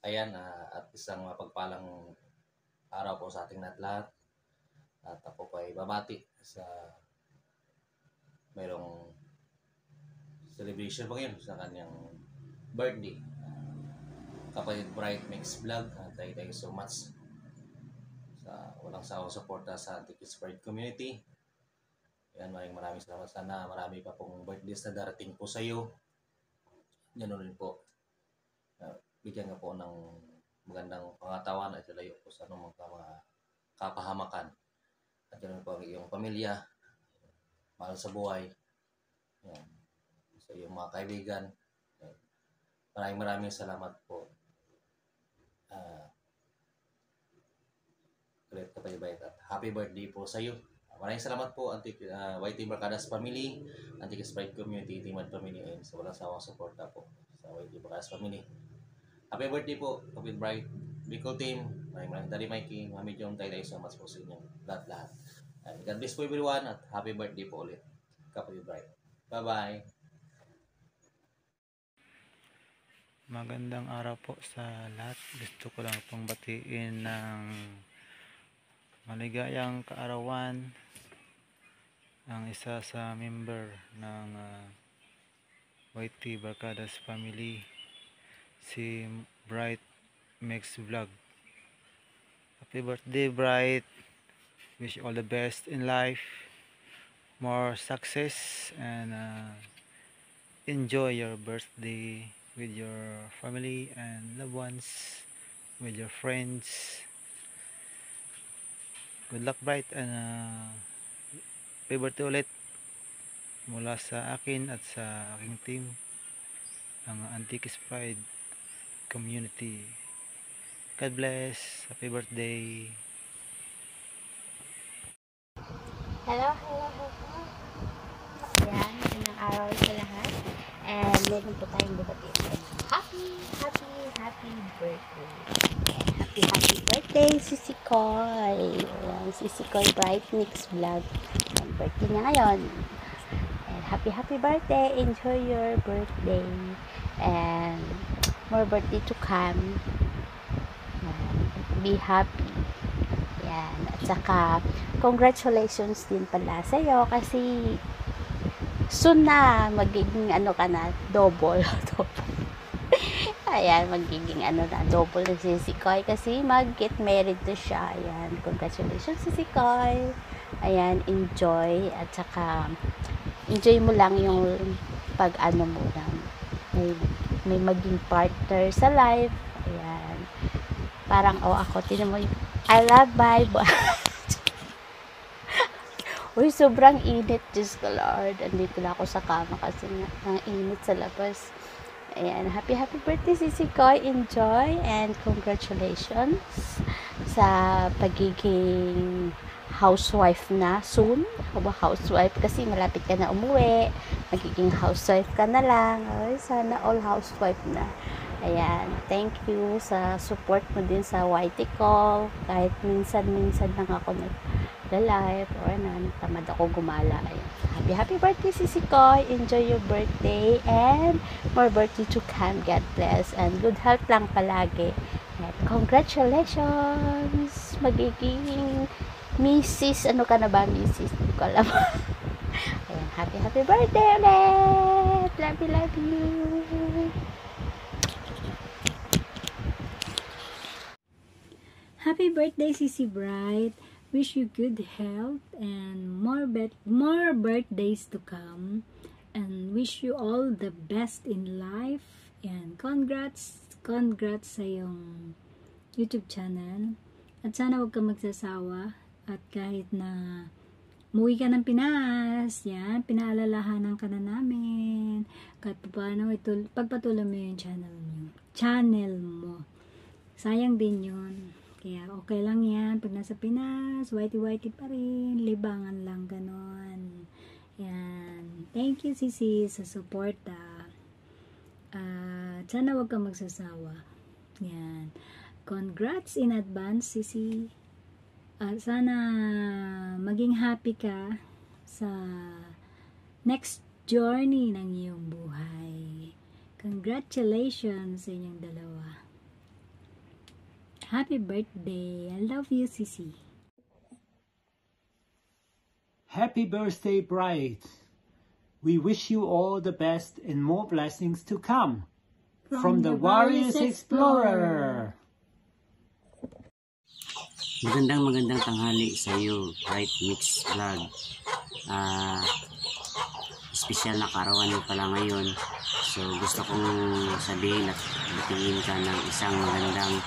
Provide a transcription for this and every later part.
Ayan, at isang mapagpalang araw po sa ating lahat. At ako po ay babati sa mayroong celebration po ngayon sa kanyang birthday. Kapatid Bright Mix Vlog, thank you so much sa walang sawang suporta sa Antiques Pride community. Yan, maraming salamat. Sana marami pa pong birthdays na darating po sa iyo. Ganoon rin po. Bigyan nga po ng magandang pangatawan at ilayo po sa mga kapahamakan. At ganoon po ang iyong pamilya, mahal sa buhay. Yan. Sa iyong mga kaibigan. Yan. Maraming salamat po. Great Kapatid Bright at happy birthday po sa iyo. Maraming salamat po YT Barcadas Family, Antiques Pride Community, Timad Family, and sa walang sawang suporta po sa YT Barcadas Family. Happy birthday po, Kapatid Bright, Bicol Team. Maraming Daddy Mikey, Mami Jom, tayo so much po sa inyo lahat. And God bless po everyone at happy birthday po ulit, Kapatid Bright. Bye-bye. Magandang araw po sa lahat. Gusto ko lang pong batiin ng maligayang kaarawan ang isa sa member ng YT Barcadas Family, si Bright Mix Vlog. Happy birthday, Bright. Wish you all the best in life, more success, and enjoy your birthday with your family and loved ones, with your friends. Good luck, Bright, and happy birthday ulit mula sa akin at sa aking team, ang Antiques Pride community. God bless. Happy birthday. Hello. Ayan, magandang araw sa lahat. And meron po tayong bukatin. Happy birthday. Happy birthday, Sisi Koy. Ayan, Sisi Koy Bright Mix Vlog. Ayan, birthday niya ngayon. And happy birthday. Enjoy your birthday. And more birthday to come. Ayan, be happy. Ayan, at saka congratulations din pala sa iyo kasi soon na magiging double. Ayan, magiging double na si Sikoy kasi mag-get married na siya. Ayan, congratulations si Sikoy. Ayan, enjoy at saka enjoy mo lang yung pag mo lang may maging partner sa life. Ayan, parang ako, tinan mo I love Bible. Uy, sobrang init, Diyos ko Lord. Andito na ako sa kama kasi ang init sa labas. Ayan, happy birthday, Sisi Koy. Enjoy and congratulations sa pagiging housewife na soon. Housewife kasi malapit ka na umuwi. Magiging housewife ka na lang. Ay, sana all housewife na. Ayan, thank you sa support mo din sa YT Call. Kahit minsan lang ako nag-live or tamad ako gumala. Ayan. Happy birthday, Sisi Koy. Enjoy your birthday and more birthday to come. God bless and good health lang palagi. And congratulations! Magiging Mrs. Ano ka na ba, Mrs.? Hindi ko alam. Ayan, happy birthday ulit! Love you! Happy birthday, Sisi Bright. Wish you good health and more birthdays to come. And wish you all the best in life. And congrats sa iyong YouTube channel. At sana huwag kang magsasawa. At kahit na umuwi ka ng Pinas, yan, pinaalalahanan ka na namin. Kahit paano, pagpatuloy mo yung channel mo. Sayang din yun. Kaya okay lang yan. Pag nasa Pinas, whitey pa rin. Libangan lang, ganon. Yan. Thank you, Sisi, sa suporta. Sana wag kang magsasawa. Yan. Congrats in advance, Sisi. Sana maging happy ka sa next journey ng iyong buhay. Congratulations sa inyong dalawa. happy birthday. I love you, Sissy. Happy birthday, Bright. We wish you all the best and more blessings to come. From the Warriors Explorer. Magandang tanghali sa iyo, Bright Mix Vlog. Espesyal na karawan mo pala ngayon. So gusto kong sabihin at batiin ka ng isang magandang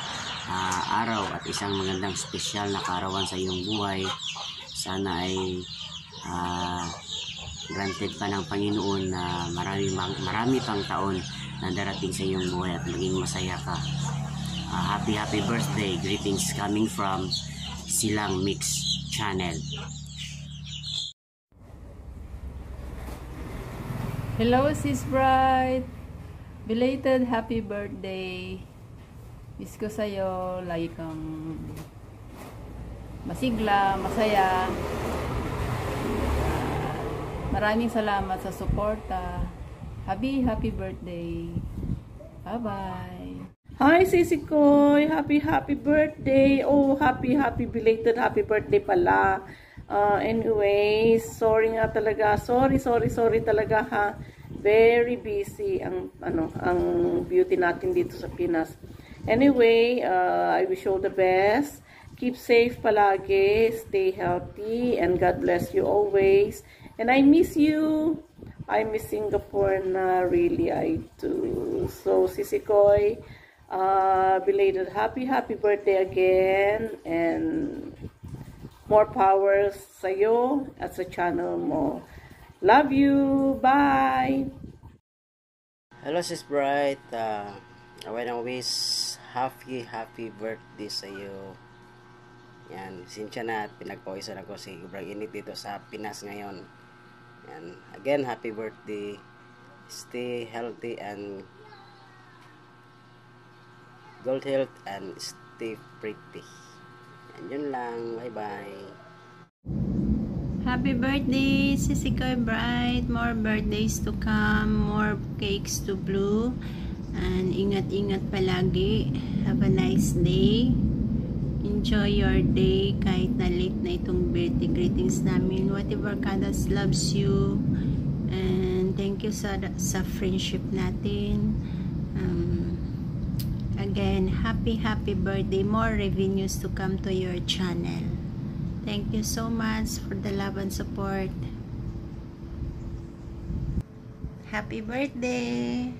araw at isang magandang espesyal na karawan sa iyong buhay. Sana ay granted pa ng Panginoon na marami pang taon na darating sa iyong buhay at maging masaya ka. Happy birthday. Greetings coming from Silang Mix Channel. Hello, Sis Bright. Belated happy birthday. Wish ko sa'yo lagi kang masigla, masaya. Maraming salamat sa suporta. Happy birthday. Bye-bye. Hi, Sisi Koy! Happy birthday! Oh, happy belated happy birthday pala. Anyway, sorry nga talaga. Sorry talaga ha. Very busy ang beauty natin dito sa Pinas. Anyway, I wish you all the best. Keep safe palagi, stay healthy, and God bless you always. And I miss you. I miss Singapore na, really I do. So, Sisi Koy, belated happy birthday again, and more power sa'yo at sa channel mo. Love you. Bye. Hello, Sis Bright. I wanna wish happy birthday sa iyo. Yan, sinsya na at pinagpawisan ako si sobrang init dito sa Pinas ngayon. Yan, again, happy birthday. Stay healthy and good health and stay pretty. Yan, yun lang. Bye-bye. Happy birthday, Sissy Koy Bright. More birthdays to come. More cakes to blow. And ingat-ingat palagi. Have a nice day. Enjoy your day kahit na late na itong birthday greetings namin. Whatever Kadas loves you. And thank you sa friendship natin. Again, happy birthday. More revenues to come to your channel. Thank you so much for the love and support. Happy birthday!